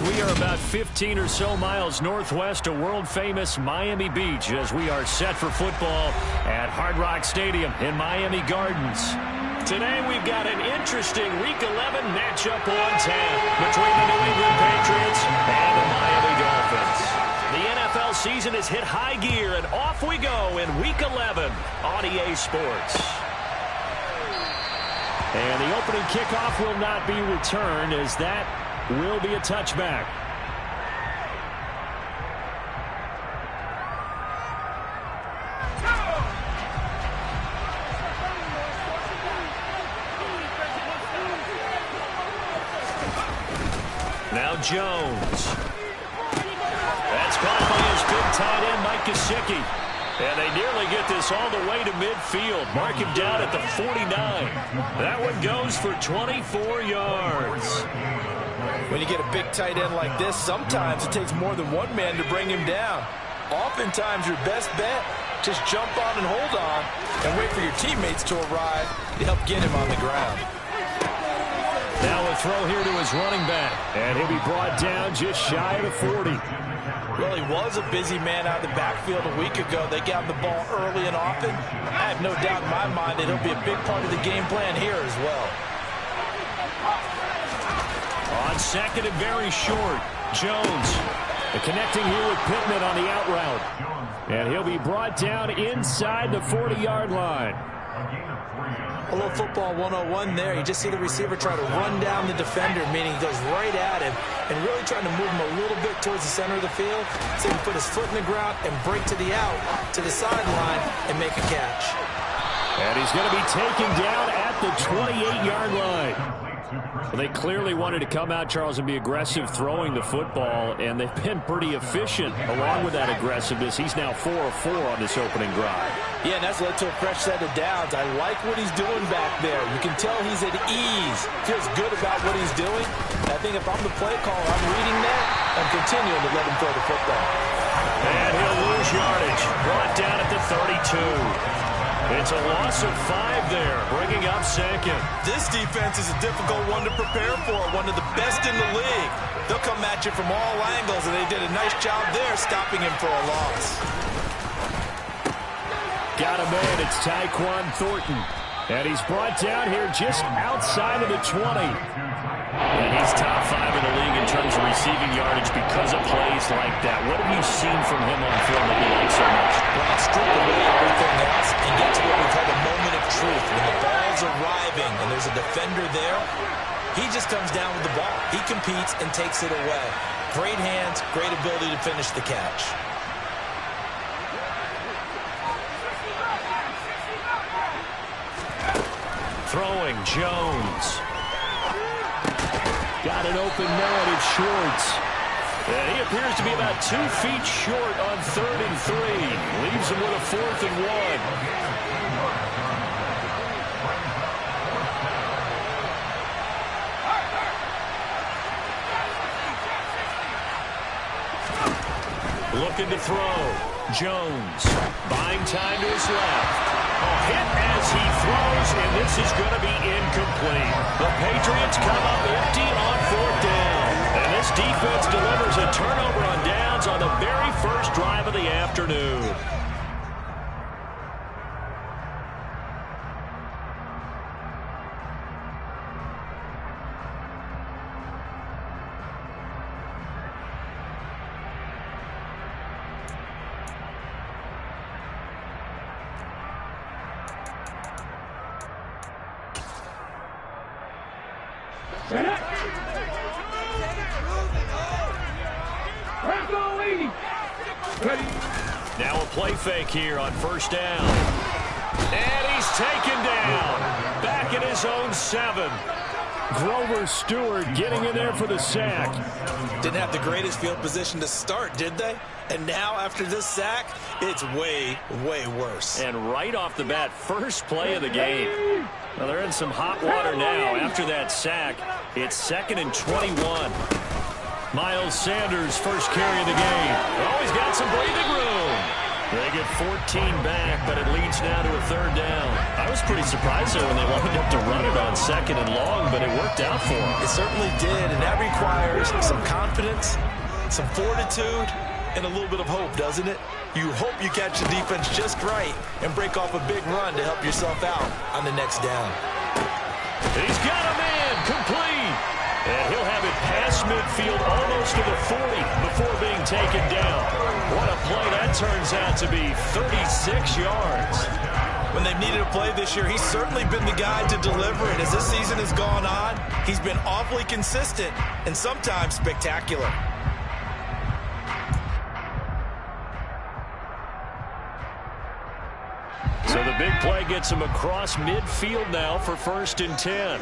we are about 15 or so miles northwest of world-famous Miami Beach as we are set for football at Hard Rock Stadium in Miami Gardens. Today we've got an interesting Week 11 matchup on tap between the New England Patriots and the Miami Dolphins. The NFL season has hit high gear, and off we go in Week 11 on EA Sports. And the opening kickoff will not be returned, as that will be a touchback. Now Jones. That's caught by his big tight end, Mike Gesicki. And they nearly get this all the way to midfield. Mark him down at the 49. That one goes for 24 yards. When you get a big tight end like this, sometimes it takes more than one man to bring him down. Oftentimes, your best bet, just jump on and hold on and wait for your teammates to arrive to help get him on the ground. Now a throw here to his running back. And he'll be brought down just shy of the 40. Well, he was a busy man out of the backfield a week ago. They got him the ball early and often. I have no doubt in my mind that he'll be a big part of the game plan here as well. On second and very short, Jones connecting here with Pittman on the out route. And he'll be brought down inside the 40-yard line. A little football 101 there. You just see the receiver try to run down the defender, meaning he goes right at him and really trying to move him a little bit towards the center of the field so he can put his foot in the ground and break to the out, to the sideline, and make a catch. And he's going to be taken down at the 28-yard line. Well, they clearly wanted to come out, Charles, and be aggressive throwing the football, and they've been pretty efficient along with that aggressiveness. He's now 4 of 4 on this opening drive. Yeah, and that's led to a fresh set of downs. I like what he's doing back there. You can tell he's at ease, feels good about what he's doing. And I think if I'm the play caller, I'm reading that and continuing to let him throw the football. And he'll lose yardage, brought down at the 32. It's a loss of 5 there, bringing up second. This defense is a difficult one to prepare for, one of the best in the league. They'll come at you from all angles, and they did a nice job there stopping him for a loss. Got a man, it's Tyquan Thornton. And he's brought down here just outside of the 20. And he's top 5 in the league in terms of receiving yardage because of plays like that. What have you seen from him on film that you like so much? Well, strip away everything else and get to what we call the moment of truth. When the ball's arriving and there's a defender there, he just comes down with the ball. He competes and takes it away. Great hands, great ability to finish the catch. Throwing, Jones. Got an open man, it's Schwartz. And he appears to be about 2 feet short on 3rd and 3. Leaves him with a 4th and 1. Looking to throw. Jones buying time to his left. A hit as he throws, and this is going to be incomplete. The Patriots come up empty on 4th down. And this defense delivers a turnover on downs on the very first drive of the afternoon. Now a play fake here on 1st down. And he's taken down. Back in his own 7. Grover Stewart getting in there for the sack. Didn't have the greatest field position to start, did they? And now after this sack, it's way, way worse. And right off the bat, first play of the game. Well, they're in some hot water now. After that sack, it's 2nd and 21. Miles Sanders, first carry of the game. Oh, he's got some breathing room. They get 14 back, but it leads now to a third down. I was pretty surprised there when they wanted up to run it on 2nd and long, but it worked out for them. It certainly did, and that requires some confidence, some fortitude, and a little bit of hope, doesn't it? You hope you catch the defense just right and break off a big run to help yourself out on the next down. He's got a man complete. And he'll have it past midfield almost to the 40 before being taken down. What a play that turns out to be, 36 yards. When they've needed a play this year, he's certainly been the guy to deliver it. As this season has gone on, he's been awfully consistent and sometimes spectacular. So the big play gets him across midfield now for 1st and 10.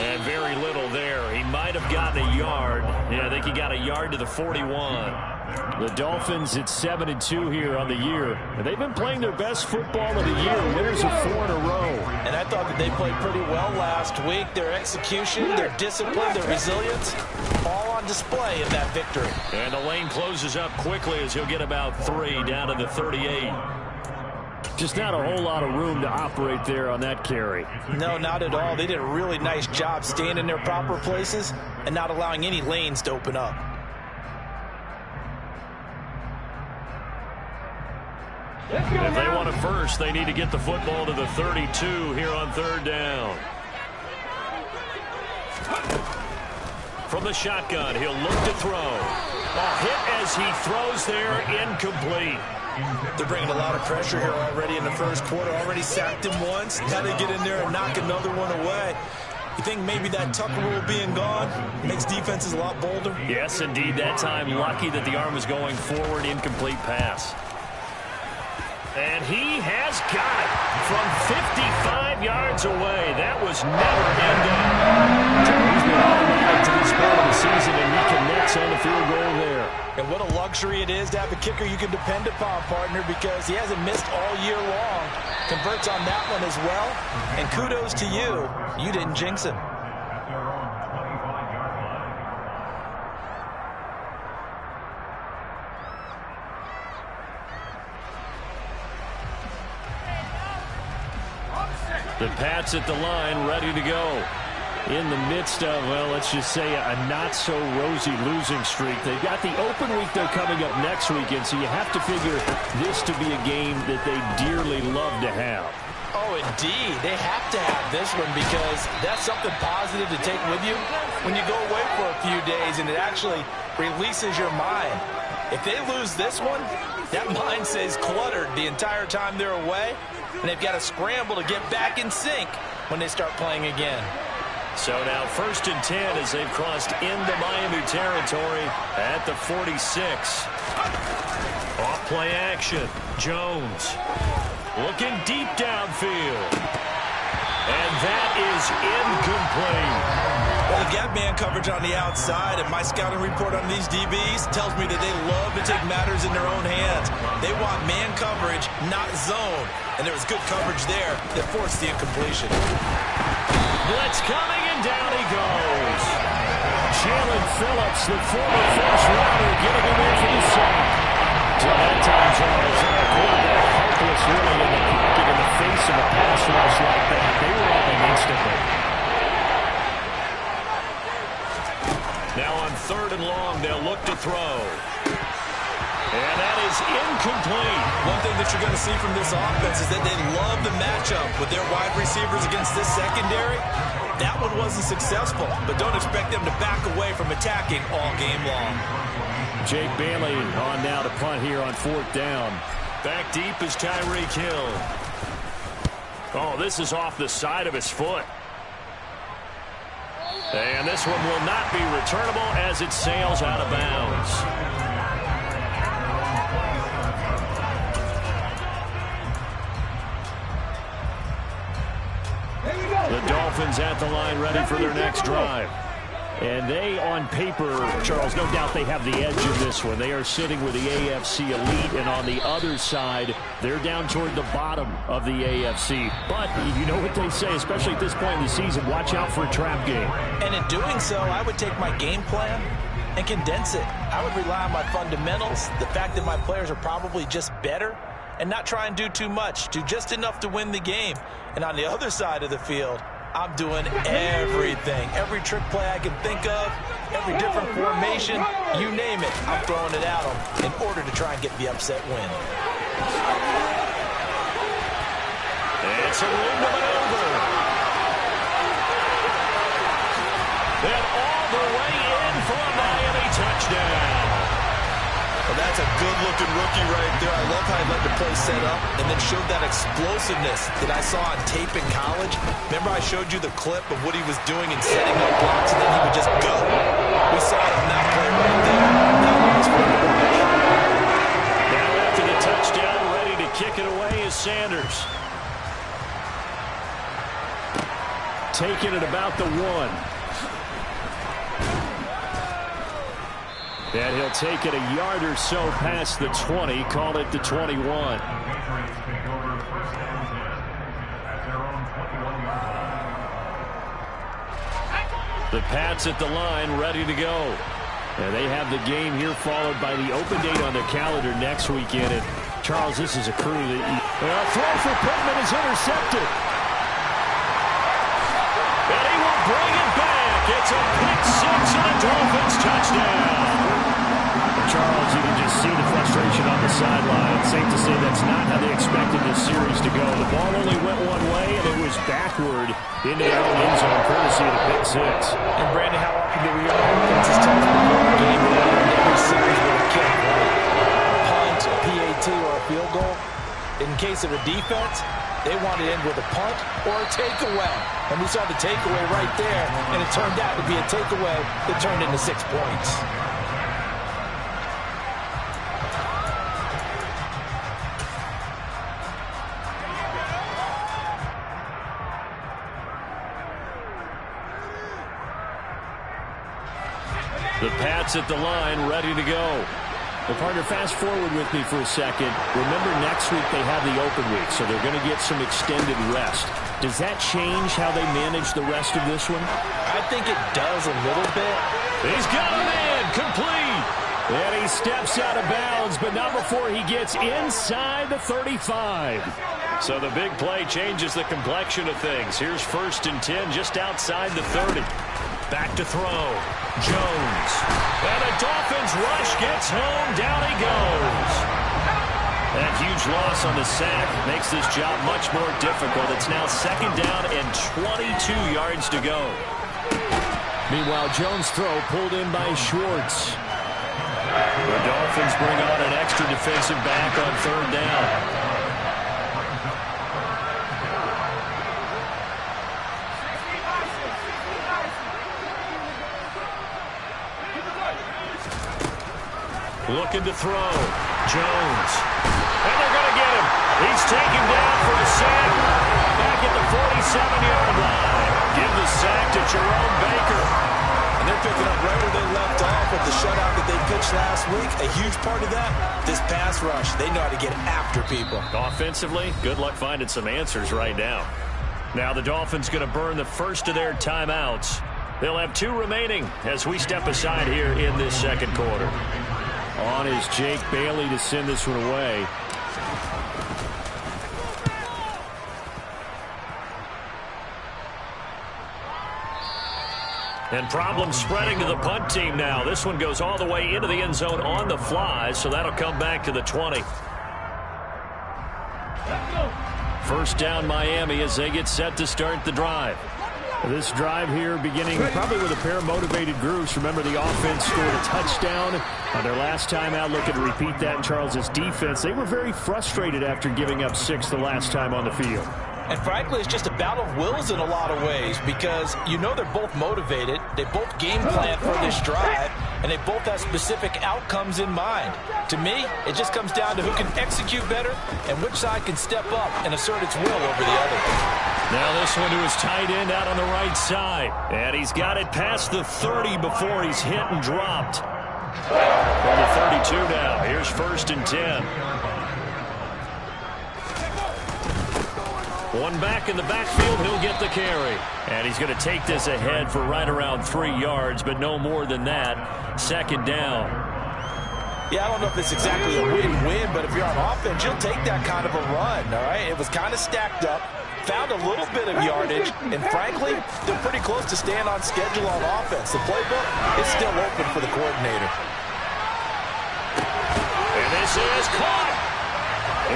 And very little there. He might have gotten a yard. Yeah, I think he got a yard to the 41. The Dolphins at 7-2 here on the year. And they've been playing their best football of the year. Winners of 4 in a row. And I thought that they played pretty well last week. Their execution, their discipline, their resilience, all on display in that victory. And the lane closes up quickly as he'll get about 3 down to the 38. Just not a whole lot of room to operate there on that carry. No, not at all. They did a really nice job staying in their proper places and not allowing any lanes to open up. If they want a first, they need to get the football to the 32 here on 3rd down. From the shotgun, he'll look to throw. A hit as he throws there, incomplete. They're bringing a lot of pressure here already in the first quarter. Already sacked him once. Had to get in there and knock another one away. You think maybe that Tucker rule being gone makes defenses a lot bolder? Yes, indeed. That time, lucky that the arm was going forward. Incomplete pass. And he has got it from 55 yards away. That was never ending. He's been automatic to this part of the season, and he connects on the field goal there. And what a luxury it is to have a kicker you can depend upon, partner, because he hasn't missed all year long. Converts on that one as well. And kudos to you. You didn't jinx him. The Pats at the line, ready to go. In the midst of, well, let's just say a not-so-rosy losing streak. They've got the open week they're coming up next weekend, so you have to figure this to be a game that they dearly love to have. Oh, indeed. They have to have this one because that's something positive to take with you when you go away for a few days, and it actually releases your mind. If they lose this one, that mind stays cluttered the entire time they're away, and they've got to scramble to get back in sync when they start playing again. So now 1st and 10 as they've crossed into Miami territory at the 46. Off play action. Jones looking deep downfield. And that is incomplete. Well, they got man coverage on the outside, and my scouting report on these DBs tells me that they love to take matters in their own hands. They want man coverage, not zone. And there was good coverage there that forced the incompletion. Blitz coming, and down he goes. Jalen Phillips, the former first rounder, getting him in for the sack. So that time, Charles, a quarterback helpless really in the pocket in the face of a pass rush like that. They were on him instantly. Now on 3rd and long, they'll look to throw. And that is incomplete. One thing that you're going to see from this offense is that they love the matchup with their wide receivers against this secondary. That one wasn't successful, but don't expect them to back away from attacking all game long. Jake Bailey on now to punt here on 4th down. Back deep is Tyreek Hill. Oh, this is off the side of his foot. And this one will not be returnable as it sails out of bounds. The Dolphins at the line ready for their next drive. And they, on paper, Charles, no doubt they have the edge in this one. They are sitting with the AFC elite, and on the other side, they're down toward the bottom of the AFC. But you know what they say, especially at this point in the season, watch out for a trap game. And in doing so, I would take my game plan and condense it. I would rely on my fundamentals, the fact that my players are probably just better, and not try and do too much, do just enough to win the game. And on the other side of the field, I'm doing everything. Every trick play I can think of, every different formation, you name it, I'm throwing it at them in order to try and get the upset win. It's a room to maneuver. And all the way in for a Miami touchdown. Well, that's a good-looking rookie right there. I love how he let the play set up and then showed that explosiveness that I saw on tape in college. Remember I showed you the clip of what he was doing and setting up blocks, and then he would just go. We saw it on that play right there. That one was fun to watch. Now after the touchdown, ready to kick it away is Sanders. Taking it about the 1. And he'll take it a yard or so past the 20, call it the 21. The Pats at the line, ready to go. And they have the game here followed by the open date on their calendar next weekend. And Charles, this is a crew that... Well, throw for Pittman is intercepted. And he will bring it back. It's a pick 6 and a Dolphins touchdown. Charles, you can just see the frustration on the sideline. It's safe to say that's not how they expected this series to go. The ball only went one way, and it was backward into their own end zone, courtesy of the pick 6. And, Brandon, how often do we hear offenses tell us before a game to end every series with a kick, right? A punt, a PAT, or a field goal? In case of a defense, they want to end with a punt or a takeaway. And we saw the takeaway right there, and it turned out to be a takeaway that turned into 6 points. The Pats at the line, ready to go. Well, partner, fast forward with me for a second. Remember, next week they have the open week, so they're going to get some extended rest. Does that change how they manage the rest of this one? I think it does a little bit. He's got a man, complete. And he steps out of bounds, but not before he gets inside the 35. So the big play changes the complexion of things. Here's 1st and 10 just outside the 30. Back to throw. Jones. And a Dolphins rush gets home. Down he goes. That huge loss on the sack makes this job much more difficult. It's now 2nd down and 22 yards to go. Meanwhile, Jones' throw pulled in by Schwartz. The Dolphins bring on an extra defensive back on 3rd down. Looking to throw. Jones. And they're going to get him. He's taken down for a sack. Back at the 47-yard line. Give the sack to Jerome Baker. And they're picking up right where they left off with the shutout that they pitched last week. A huge part of that, this pass rush. They know how to get after people. Offensively, good luck finding some answers right now. Now the Dolphins going to burn the first of their timeouts. They'll have 2 remaining as we step aside here in this 2nd quarter. On is Jake Bailey to send this one away. And problems spreading to the punt team now. This one goes all the way into the end zone on the fly, so that'll come back to the 20. 1st down Miami as they get set to start the drive. This drive here beginning probably with a pair of motivated groups. Remember, the offense scored a touchdown on their last time out. Looking to repeat that in Charles' defense. They were very frustrated after giving up 6 the last time on the field. And frankly, it's just a battle of wills in a lot of ways because you know they're both motivated. They both game plan for this drive, and they both have specific outcomes in mind. To me, it just comes down to who can execute better and which side can step up and assert its will over the other. Now this one to his tight end out on the right side. And he's got it past the 30 before he's hit and dropped. From the 32 now. Here's 1st and 10. One back in the backfield. He'll get the carry. And he's going to take this ahead for right around 3 yards, but no more than that. 2nd down. Yeah, I don't know if it's exactly a win-win, but if you're on offense, you'll take that kind of a run, all right? It was kind of stacked up, found a little bit of yardage, and frankly, they're pretty close to staying on schedule on offense. The playbook is still open for the coordinator. And this is caught.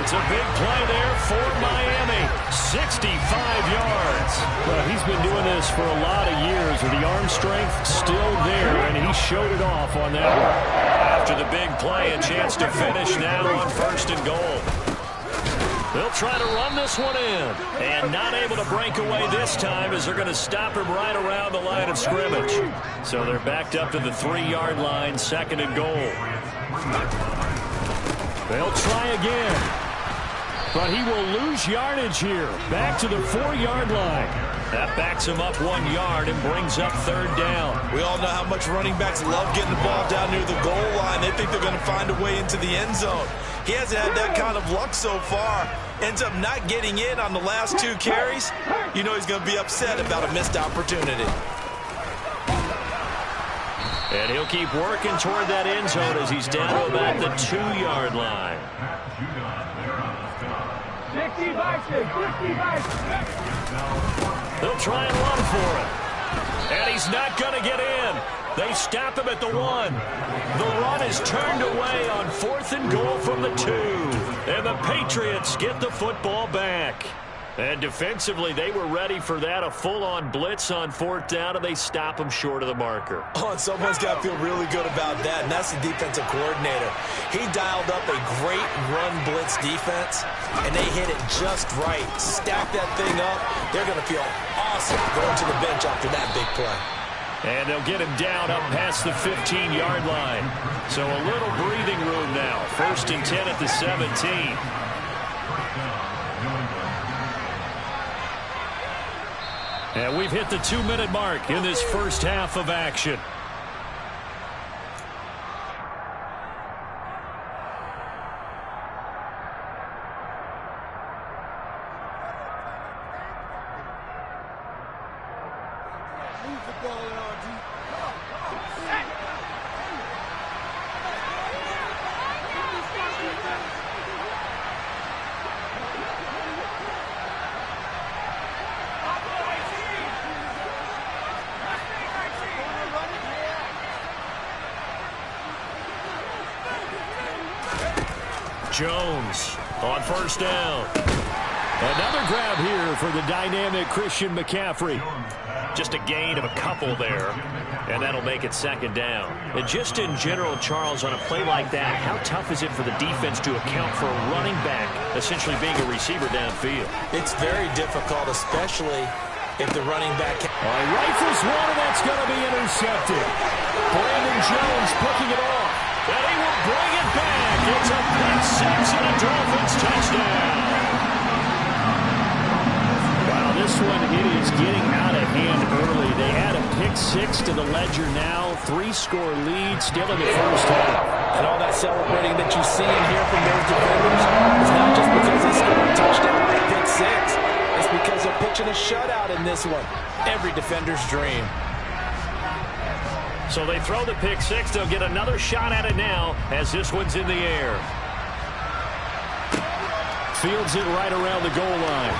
It's a big play there for Miami. 65 yards. Well, he's been doing this for a lot of years with the arm strength still there, and he showed it off on that one. After the big play, a chance to finish now on 1st and goal. They'll try to run this one in. And not able to break away this time as they're going to stop him right around the line of scrimmage. So they're backed up to the 3-yard line, 2nd and goal. They'll try again. But he will lose yardage here. Back to the 4-yard line. That backs him up 1 yard and brings up 3rd down. We all know how much running backs love getting the ball down near the goal line. They think they're going to find a way into the end zone. He hasn't had that kind of luck so far. Ends up not getting in on the last 2 carries. You know he's going to be upset about a missed opportunity. And he'll keep working toward that end zone as he's down to about the 2-yard line. They'll try and run for it. And he's not going to get in. They stop him at the 1. The run is turned away on 4th and goal from the 2. And the Patriots get the football back. And defensively, they were ready for that, a full-on blitz on 4th down, and they stop him short of the marker. Oh, and someone's got to feel really good about that, and that's the defensive coordinator. He dialed up a great run blitz defense, and they hit it just right. Stack that thing up. They're going to feel awesome going to the bench after that big play. And they'll get him down up past the 15-yard line. So a little breathing room now. 1st and 10 at the 17. And we've hit the 2-minute mark in this first half of action. Jones on 1st down. Another grab here for the dynamic Christian McCaffrey. Just a gain of a couple there, and that'll make it 2nd down. And just in general, Charles, on a play like that, how tough is it for the defense to account for a running back essentially being a receiver downfield? It's very difficult, especially if the running back... Rifles one, and that's going to be intercepted. Brandon Jones picking it off. And he will bring it back. It's a pick 6 and a Dolphins touchdown. Wow, this one, it is getting out of hand early. They add a pick 6 to the ledger now. 3-score lead still in the first half. And all that celebrating that you see and hear from those defenders is not just because they scored a touchdown like pick 6. It's because they're pitching a shutout in this one. Every defender's dream. So they throw the pick 6. They'll get another shot at it now as this one's in the air. Fields it right around the goal line.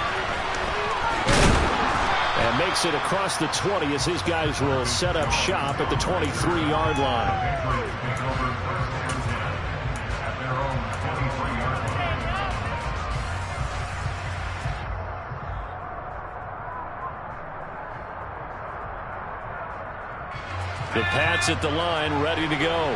And makes it across the 20 as his guys will set up shop at the 23-yard line. The Pats at the line, ready to go.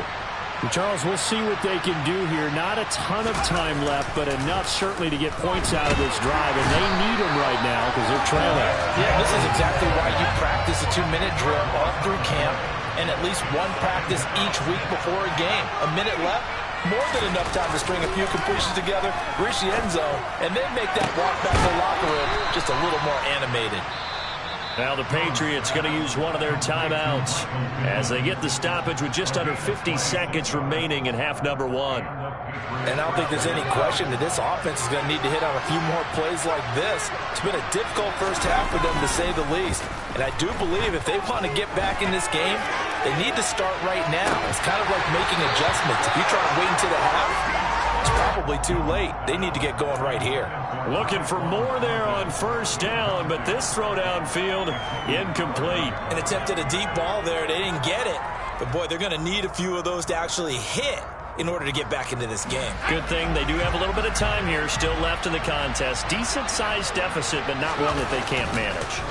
And Charles, we'll see what they can do here. Not a ton of time left, but enough certainly to get points out of this drive, and they need them right now because they're trailing. Yeah, this is exactly why you practice a 2-minute drill all through camp and at least one practice each week before a game. A minute left, more than enough time to string a few completions together, reach the end zone, and then make that walk back to the locker room just a little more animated. Now the Patriots going to use one of their timeouts as they get the stoppage with just under 50 seconds remaining in half number 1. And I don't think there's any question that this offense is going to need to hit on a few more plays like this. It's been a difficult first half for them, to say the least. And I do believe if they want to get back in this game, they need to start right now. It's kind of like making adjustments. If you try to wait until the half, it's probably too late. They need to get going right here. Looking for more there on first down, but this throw downfield incomplete. An attempt at a deep ball there. They didn't get it. But, boy, they're going to need a few of those to actually hit in order to get back into this game. Good thing they do have a little bit of time here still left in the contest. Decent-sized deficit, but not one that they can't manage.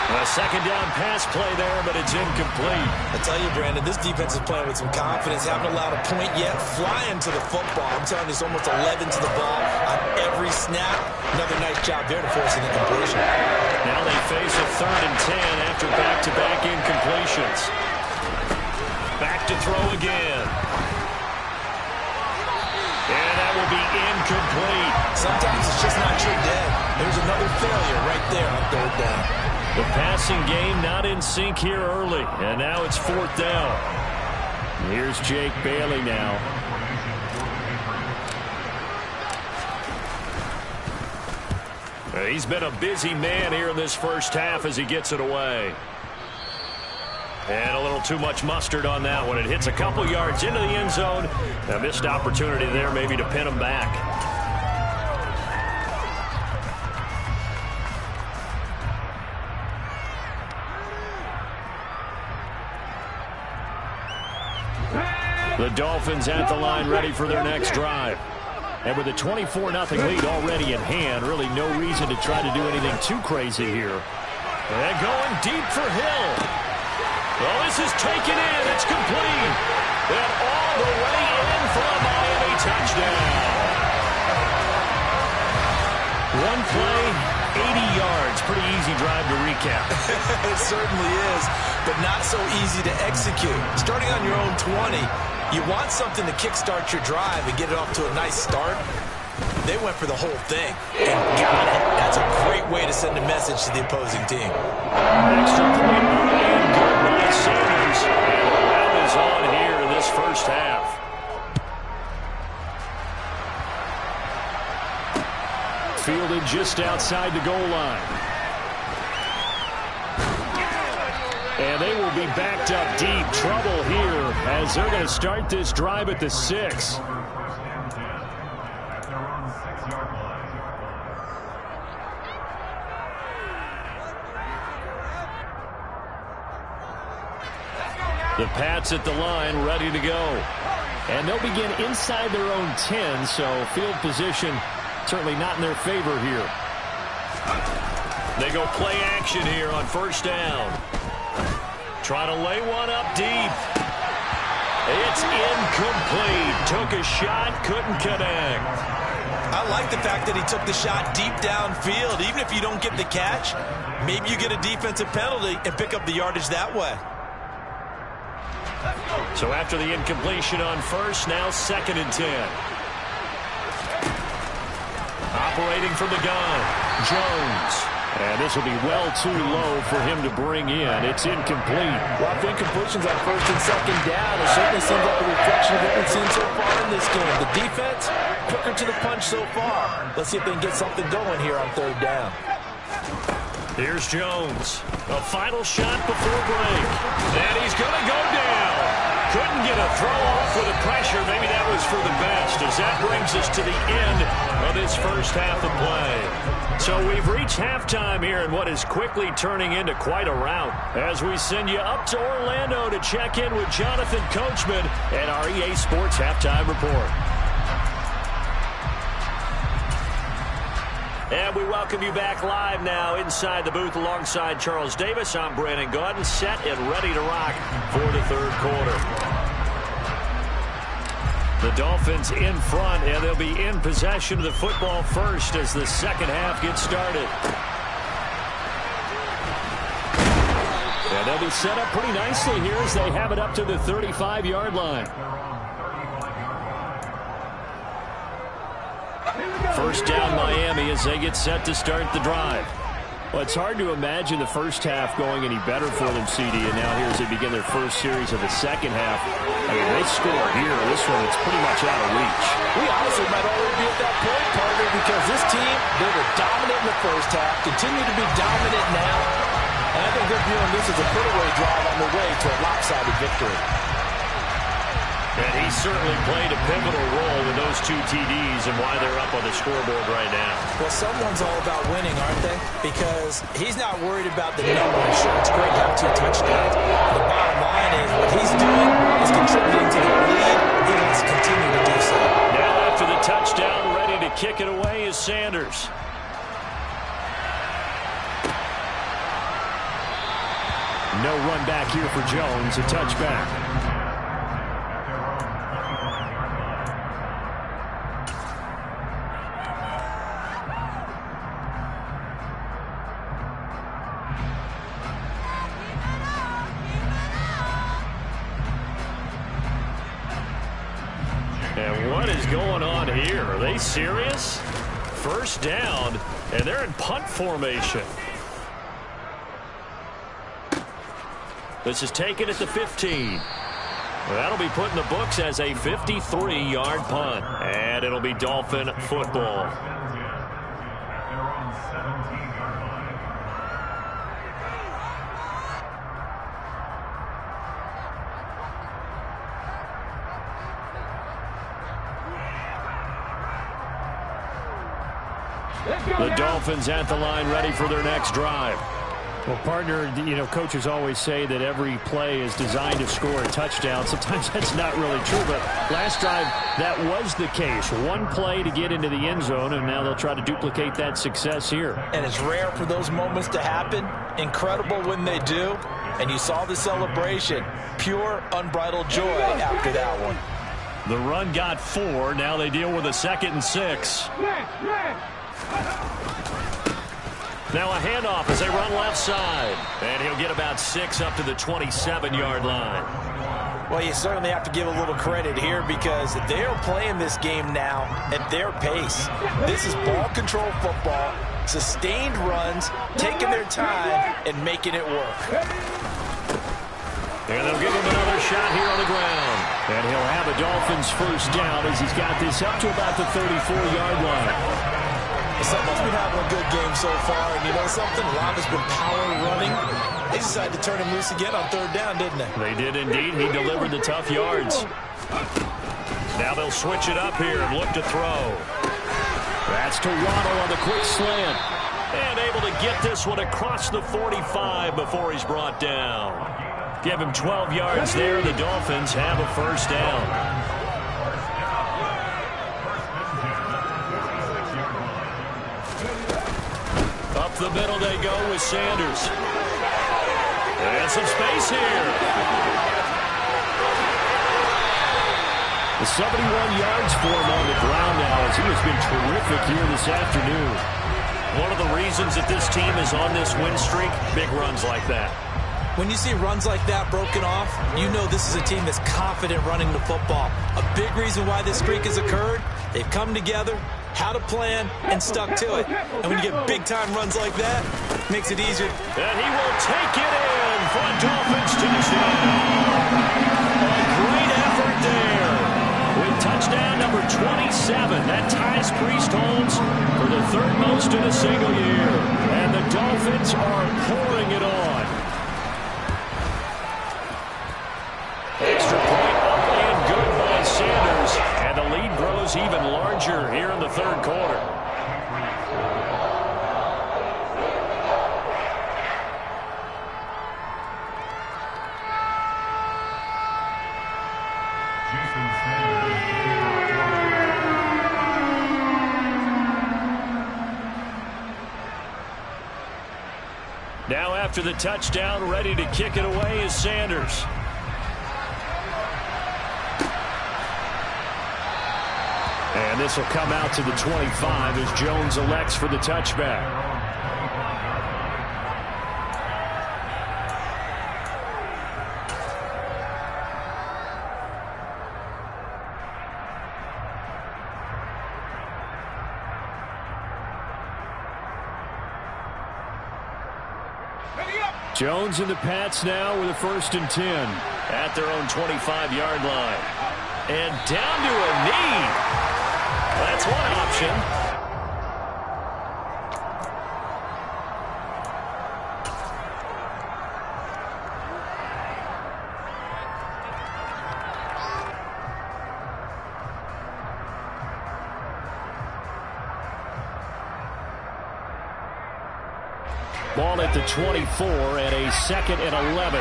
A second down pass play there, but it's incomplete. I tell you, Brandon, this defense is playing with some confidence. Haven't allowed a point yet. Flying to the football. I'm telling you, it's almost 11 to the ball on every snap. Another nice job there to force an incompletion. Now they face a 3rd and 10 after back-to-back incompletions. Back to throw again. And that will be incomplete. Sometimes it's just not your day. There's another failure right there on 3rd down. The passing game not in sync here early, and now it's 4th down. Here's Jake Bailey now. He's been a busy man here in this first half as he gets it away. And a little too much mustard on that one. It hits a couple yards into the end zone. A missed opportunity there maybe to pin him back. The Dolphins at the line ready for their next drive. And with a 24-0 lead already in hand, really no reason to try to do anything too crazy here. And going deep for Hill. Well, this is taken in. It's complete. And all the way in for a Miami touchdown. One play, 80 yards. Pretty easy drive to recap. It certainly is, but not so easy to execute. Starting on your own 20, you want something to kickstart your drive and get it off to a nice start. They went for the whole thing and got it. That's a great way to send a message to the opposing team. Extra point and good by Sanders. And the round is on here in this first half. Fielded just outside the goal line. And they will be backed up deep. Trouble here as they're going to start this drive at the 6. The Pats at the line ready to go. And they'll begin inside their own 10, so field position certainly not in their favor here. They go play action here on first down. Try to lay one up deep. It's incomplete. Took a shot, couldn't connect. I like the fact that he took the shot deep downfield. Even if you don't get the catch, maybe you get a defensive penalty and pick up the yardage that way. So after the incompletion on first, now 2nd and 10. Operating from the gun, Jones. And this will be well too low for him to bring in. It's incomplete. A lot of incompletions on 1st and 2nd down. It certainly seems like a reflection of what we've seen so far in this game. The defense, quicker to the punch so far. Let's see if they can get something going here on 3rd down. Here's Jones. A final shot before break. And he's going to go down. Couldn't get a throw off with the pressure. Maybe that was for the best, as that brings us to the end of this first half of play. So we've reached halftime here in what is quickly turning into quite a rout, as we send you up to Orlando to check in with Jonathan Coachman and our EA Sports Halftime Report. And we welcome you back live now inside the booth alongside Charles Davis. I'm Brandon Gaudin, set and ready to rock for the 3rd quarter. The Dolphins in front, and they'll be in possession of the football first as the second half gets started. And they'll be set up pretty nicely here as they have it up to the 35-yard line. First down Miami as they get set to start the drive. Well, it's hard to imagine the first half going any better for them, CD, and now here as they begin their first series of the second half. I mean, they score here. This one, it's pretty much out of reach. We honestly might already be at that point, partner, because this team, they were dominant in the first half, continue to be dominant now, and I think they're viewing this as a put-away drive on the way to a lopsided victory. And he certainly played a pivotal role with those 2 TDs and why they're up on the scoreboard right now. Well, someone's all about winning, aren't they? Because he's not worried about the numbers. Sure, it's great to have 2 touchdowns. The bottom line is what he's doing is contributing to the lead. He wants to continue to do so. Now after the touchdown, ready to kick it away is Sanders. No run back here for Jones, a touchback. And what is going on here? Are they serious? First down, and they're in punt formation. This is taken at the 15. Well, that'll be put in the books as a 53-yard punt. And it'll be Dolphin football. The Dolphins at the line ready for their next drive. Well, partner, you know, coaches always say that every play is designed to score a touchdown. Sometimes that's not really true, but last drive, that was the case. One play to get into the end zone, and now they'll try to duplicate that success here. And it's rare for those moments to happen. Incredible when they do. And you saw the celebration. Pure, unbridled joy after that one. The run got 4. Now they deal with a 2nd and 6. Now a handoff as they run left side. And he'll get about 6 up to the 27-yard line. Well, you certainly have to give a little credit here because they're playing this game now at their pace. This is ball control football, sustained runs, taking their time, and making it work. And they'll give him another shot here on the ground. And he'll have a Dolphins first down as he's got this up to about the 34-yard line. Someone's been having a good game so far, and you know something? A lot has been power running. They decided to turn him loose again on 3rd down, didn't they? They did indeed. He delivered the tough yards. Now they'll switch it up here and look to throw. That's to Waddle on the quick slant. And able to get this one across the 45 before he's brought down. Give him 12 yards there. The Dolphins have a first down. Up the middle they go with Sanders. And some space here. The 71 yards for him on the ground now as he has been terrific here this afternoon. One of the reasons that this team is on this win streak, big runs like that. When you see runs like that broken off, you know this is a team that's confident running the football. A big reason why this streak has occurred, they've come together, had a plan, and stuck to it. And when you get big-time runs like that, it makes it easier. And he will take it in for a Dolphins touchdown. A great effort there. With touchdown number 27, that ties Priest-Holmes for the 3rd most in a single year. And the Dolphins are pouring it on. Extra point up and good by Sanders. And the lead grows even larger here in the 3rd quarter. Now after the touchdown, ready to kick it away is Sanders. And this will come out to the 25 as Jones elects for the touchback. Jones and the Pats now with a 1st and 10. At their own 25-yard line. And down to a knee. That's one option. Ball at the 24 and a 2nd and 11.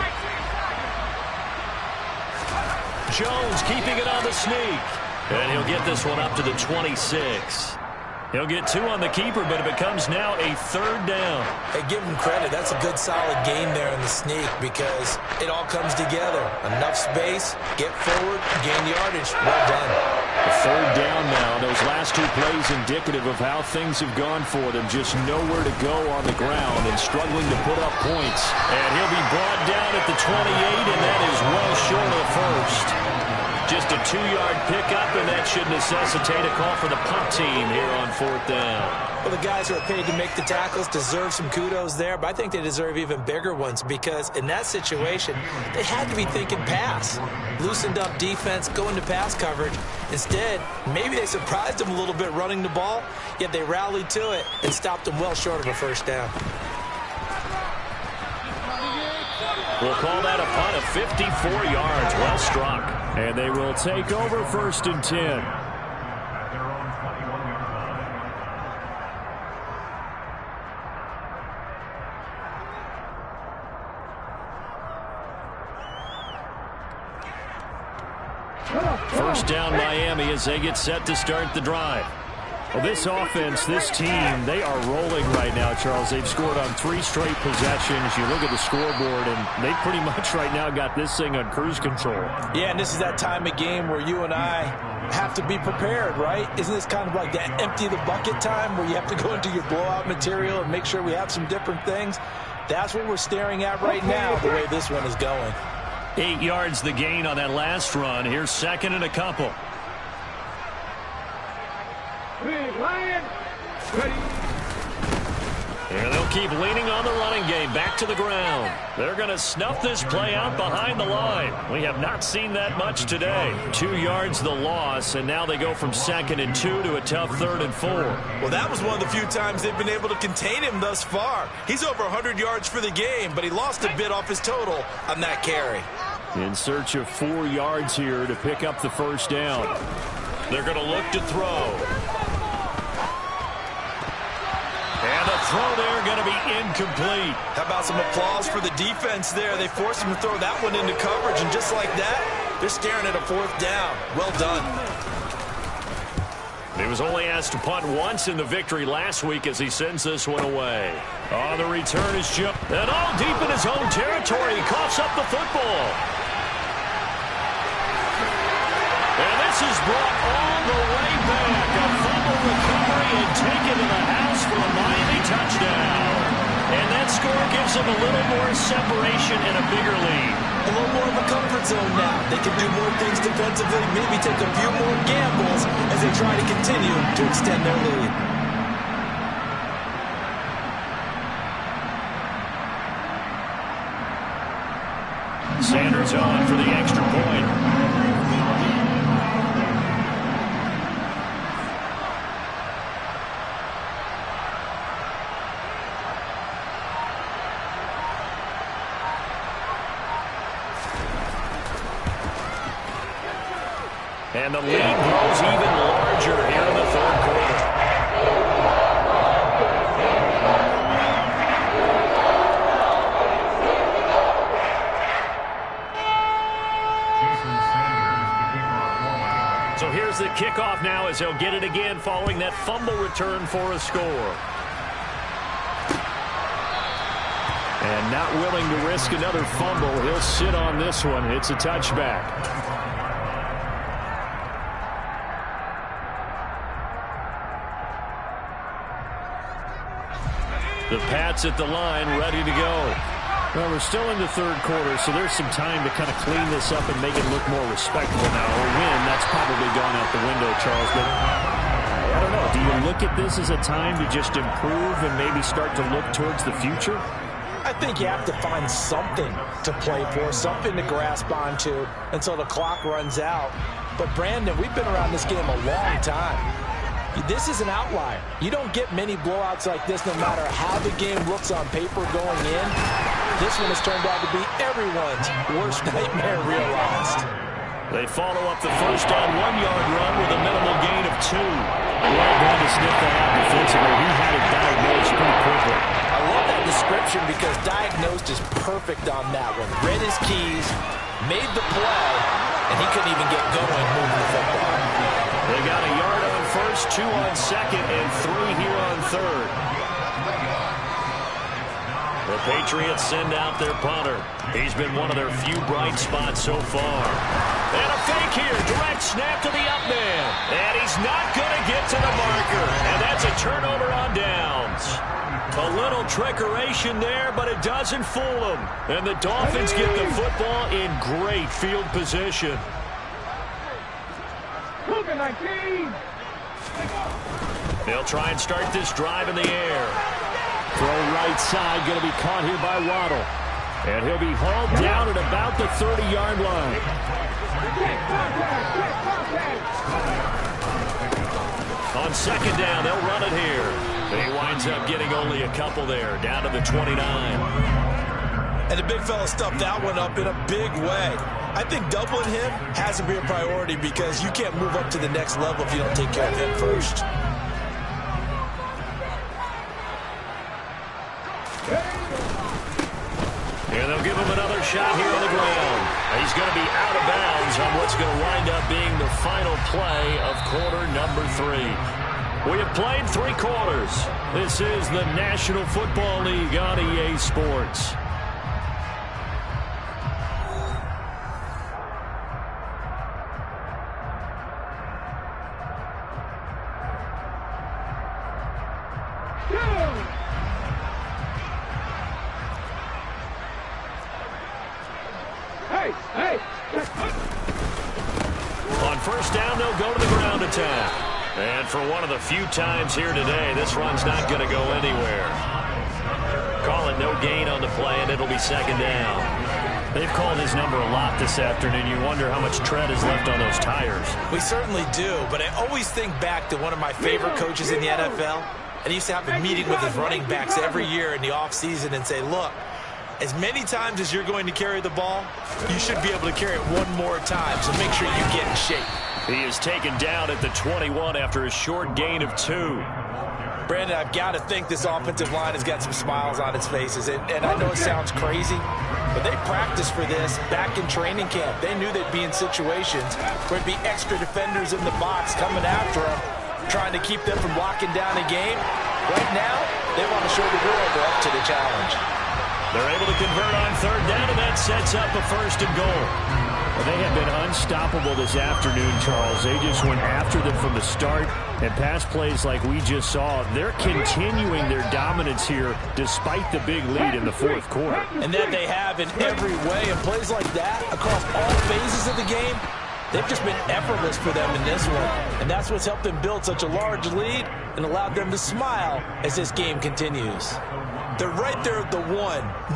Jones keeping it on the sneak. And he'll get this one up to the 26. He'll get 2 on the keeper, but it becomes now a 3rd down. Hey, give him credit. That's a good, solid game there in the sneak because it all comes together. Enough space, get forward, gain yardage. Well done. A 3rd down now. Those last 2 plays indicative of how things have gone for them. Just nowhere to go on the ground and struggling to put up points. And he'll be brought down at the 28, and that is well short of the 1st. Just a 2-yard pickup, and that should necessitate a call for the punt team here on 4th down. Well, the guys who are paid to make the tackles deserve some kudos there, but I think they deserve even bigger ones because in that situation, they had to be thinking pass. Loosened up defense, going to pass coverage. Instead, maybe they surprised them a little bit running the ball, yet they rallied to it and stopped them well short of a 1st down. We'll call that a punt of 54 yards. Well struck. And they will take over 1st and 10. First down Miami as they get set to start the drive. Well, this offense, this team, they are rolling right now, Charles. They've scored on 3 straight possessions. You look at the scoreboard, and they pretty much right now got this thing on cruise control. Yeah, and this is that time of game where you and I have to be prepared, right? Isn't this kind of like that empty the bucket time where you have to go into your blowout material and make sure we have some different things? That's what we're staring at right now, the way this one is going. 8 yards the gain on that last run. Here's 2nd and a couple. And they'll keep leaning on the running game. Back to the ground. They're going to snuff this play out behind the line. We have not seen that much today. 2 yards the loss, and now they go from 2nd and 2 to a tough 3rd and 4. Well, that was one of the few times they've been able to contain him thus far. He's over 100 yards for the game, but he lost a bit off his total on that carry. In search of 4 yards here to pick up the 1st down. They're going to look to throw. And the throw there going to be incomplete. How about some applause for the defense there? They forced him to throw that one into coverage, and just like that, they're staring at a 4th down. Well done. He was only asked to punt once in the victory last week as he sends this one away. On the return is Joe. And all deep in his own territory, he coughs up the football. And this is brought all the way back. A fumble recovery and taken to the house for a Miami touchdown. And that score gives them a little more separation and a bigger lead. A little more of a comfort zone now. They can do more things defensively, maybe take a few more gambles as they try to continue to extend their lead. Sanders on for the extra point. And the lead grows even larger here in the 3rd quarter. So here's the kickoff now as he'll get it again following that fumble return for a score. And not willing to risk another fumble. He'll sit on this one. It's a touchback. The Pats at the line, ready to go. Well, we're still in the 3rd quarter, so there's some time to kind of clean this up and make it look more respectable now. A win, that's probably gone out the window, Charles. But I don't know. Do you look at this as a time to just improve and maybe start to look towards the future? I think you have to find something to play for, something to grasp onto until the clock runs out. But, Brandon, we've been around this game a long time. This is an outlier. You don't get many blowouts like this no matter how the game looks on paper going in. This one has turned out to be everyone's worst nightmare realized. They follow up the first down 1-yard run with a minimal gain of 2. Well done to sniff that out defensively. He had it diagnosed pretty quickly. I love that description because diagnosed is perfect on that one. Read his keys, made the play, and he couldn't even get going moving the football. They got a yard on first, 2 on second, and 3 here on third. The Patriots send out their punter. He's been one of their few bright spots so far. And a fake here. Direct snap to the up man. And he's not going to get to the marker. And that's a turnover on downs. A little trickeration there, but it doesn't fool them. And the Dolphins get the football in great field position. They'll try and start this drive in the air. Throw right side, going to be caught here by Waddle. And he'll be hauled down at about the 30-yard line. On second down, they'll run it here. He winds up getting only a couple there, down to the 29. And the big fella stuffed that one up in a big way. I think doubling him has to be a priority because you can't move up to the next level if you don't take care of him first. And they'll give him another shot here on the ground. He's going to be out of bounds on what's going to wind up being the final play of quarter number 3. We have played 3 quarters. This is the National Football League on EA Sports. On first down, they'll go to the ground attack. And for one of the few times here today, this run's not going to go anywhere. Call it no gain on the play, and it'll be second down. They've called his number a lot this afternoon. You wonder how much tread is left on those tires. We certainly do, but I always think back to one of my favorite coaches in the NFL. And he used to have a meeting with his running backs every year in the offseason and say, look, as many times as you're going to carry the ball, you should be able to carry it one more time, so make sure you get in shape. He is taken down at the 21 after a short gain of 2. Brandon, I've got to think this offensive line has got some smiles on its faces. And I know it sounds crazy, but they practiced for this back in training camp. They knew they'd be in situations where it'd be extra defenders in the box coming after them, trying to keep them from locking down a game. Right now, they want to show the world they're up to the challenge. They're able to convert on third down, and that sets up a first and goal. Well, they have been unstoppable this afternoon, Charles. They just went after them from the start, and pass plays like we just saw, they're continuing their dominance here despite the big lead in the fourth quarter. And that they have in every way, and plays like that across all phases of the game, they've just been effortless for them in this one. And that's what's helped them build such a large lead and allowed them to smile as this game continues. They're right there at the 1.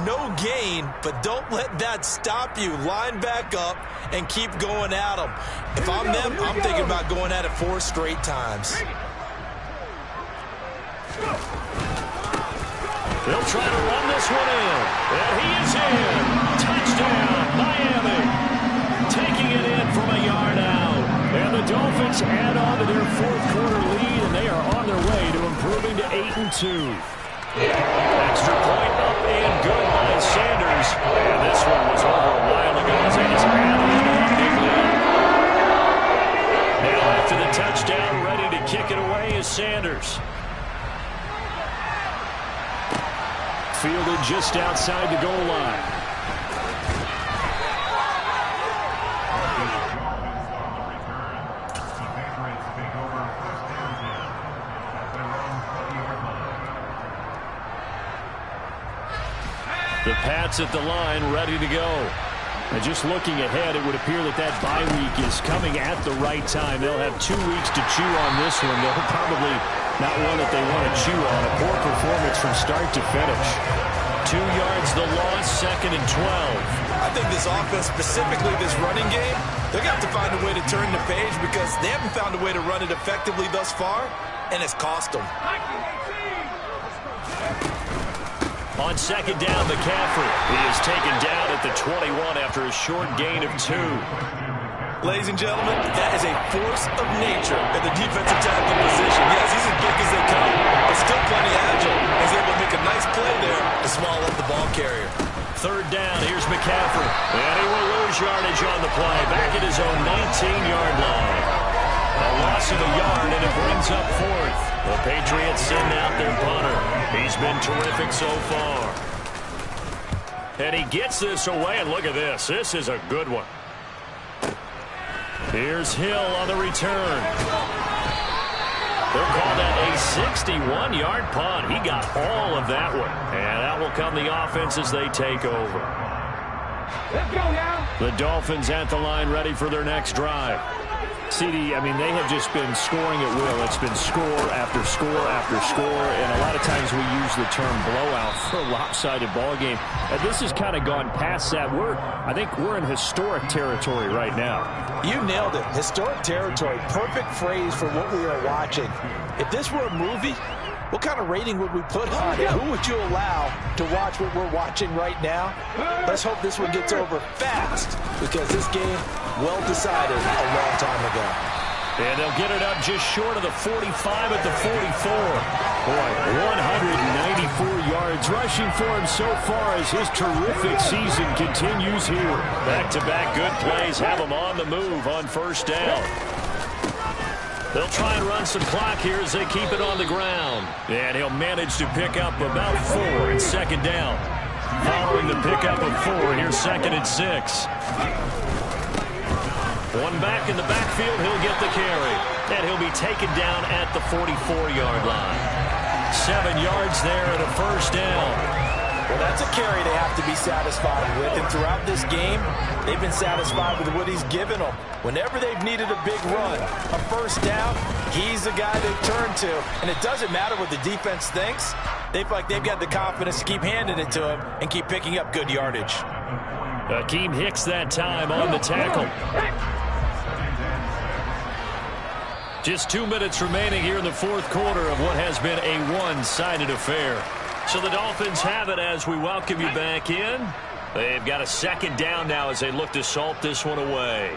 No gain, but don't let that stop you. Line back up and keep going at them. If I'm them, I'm thinking about going at it 4 straight times. They'll try to run this one in. And he is in. Touchdown, Miami. Taking it in from a yard out. And the Dolphins add on to their fourth quarter lead, and they are on their way to improving to 8-2. Extra point up and good by Sanders. And this one was over a while ago as they just added that big lead. Now after the touchdown, ready to kick it away is Sanders. Fielded just outside the goal line. The Pats at the line, ready to go. And just looking ahead, it would appear that that bye week is coming at the right time. They'll have 2 weeks to chew on this one. They'll probably not one that they want to chew on. A poor performance from start to finish. 2 yards the loss, 2nd and 12. I think this offense, specifically this running game, they're going to have to find a way to turn the page because they haven't found a way to run it effectively thus far, and it's cost them. On 2nd down, McCaffrey. He is taken down at the 21 after a short gain of 2. Ladies and gentlemen, that is a force of nature in the defensive tackle position. Yes, he's as big as they come, but still plenty agile. He's able to make a nice play there to small up the ball carrier. 3rd down, here's McCaffrey. And he will lose yardage on the play. Back at his own 19-yard line. A loss of a yard, and it brings up 4th. The Patriots send out their punter. He's been terrific so far. And he gets this away, and look at this. This is a good one. Here's Hill on the return. They'll call that a 61-yard punt. He got all of that one. And that will come the offense as they take over. Let's go now. The Dolphins at the line ready for their next drive. CD, I mean, they have just been scoring at will. It's been score after score after score, and a lot of times we use the term blowout for a lopsided ball game. And this has kind of gone past that. I think we're in historic territory right now. You nailed it. Historic territory. Perfect phrase for what we are watching. If this were a movie, what kind of rating would we put on it? Who would you allow to watch what we're watching right now? Let's hope this one gets over fast, because this game, well decided a long time ago. And they'll get it up just short of the 45 at the 44. Boy, 194 yards rushing for him so far as his terrific season continues here. Back-to-back good plays have him on the move on 1st down. They'll try and run some clock here as they keep it on the ground. And he'll manage to pick up about 4 in 2nd down. Following the pickup of 4, here's 2nd and 6. One back in the backfield, he'll get the carry. And he'll be taken down at the 44-yard line. 7 yards there and a 1st down. Well, that's a carry they have to be satisfied with. And throughout this game, they've been satisfied with what he's given them. Whenever they've needed a big run, a 1st down, he's the guy they turn to. And it doesn't matter what the defense thinks. They feel like they've got the confidence to keep handing it to him and keep picking up good yardage. Akeem Hicks that time on the tackle. Just 2 minutes remaining here in the 4th quarter of what has been a one-sided affair. So the Dolphins have it as we welcome you back in. They've got a 2nd down now as they look to salt this one away.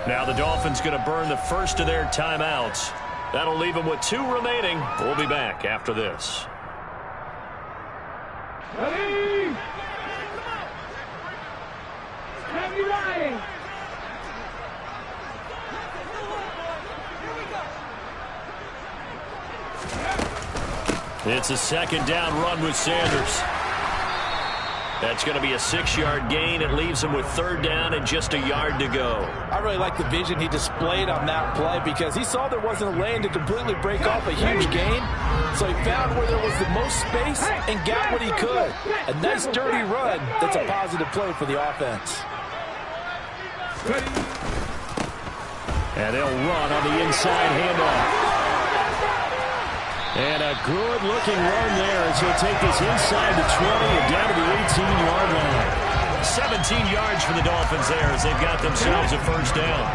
Now the Dolphins going to burn the first of their timeouts. That'll leave them with 2 remaining. We'll be back after this. Ready? Heavy riding. It's a 2nd down run with Sanders. That's going to be a 6-yard gain. It leaves him with 3rd down and just a yard to go. I really like the vision he displayed on that play because he saw there wasn't a lane to completely break off a huge gain. So he found where there was the most space and got what he could. A nice dirty run that's a positive play for the offense. And they'll run on the inside handoff. And a good-looking run there as he'll take this inside the 20 and down to the 18-yard line. 17 yards for the Dolphins there as they've got themselves a 1st down.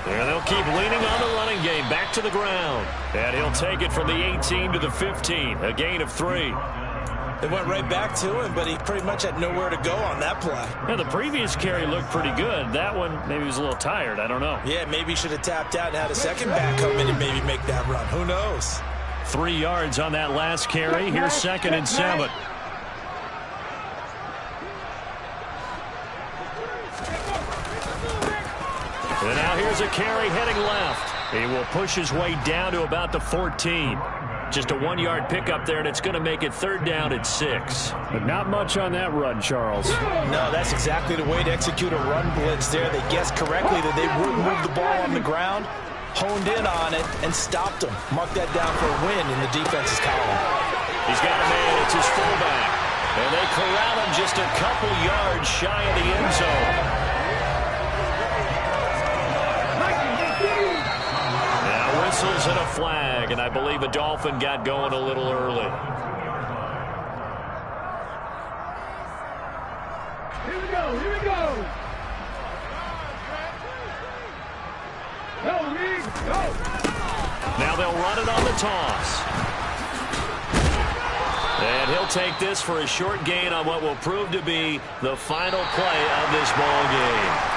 And they'll keep leaning on the running game back to the ground. And he'll take it from the 18 to the 15, a gain of 3. They went right back to him, but he pretty much had nowhere to go on that play. Yeah, the previous carry looked pretty good. That one, maybe he was a little tired. I don't know. Yeah, maybe he should have tapped out and had a second back come in and maybe make that run. Who knows? 3 yards on that last carry. Here's 2nd and 7. And now here's a carry heading left. He will push his way down to about the 14. Just a 1-yard pickup there, and it's going to make it 3rd down at 6. But not much on that run, Charles. No, that's exactly the way to execute a run blitz there. They guessed correctly that they wouldn't move the ball on the ground, honed in on it, and stopped them. Mark that down for a win in the defense's column. He's got a man. It's his fullback. And they corral him just a couple yards shy of the end zone. flag, and I believe a Dolphin got going a little early. Here we go, here we go. Go, Reed, go. Now they'll run it on the toss. And he'll take this for a short gain on what will prove to be the final play of this ball game.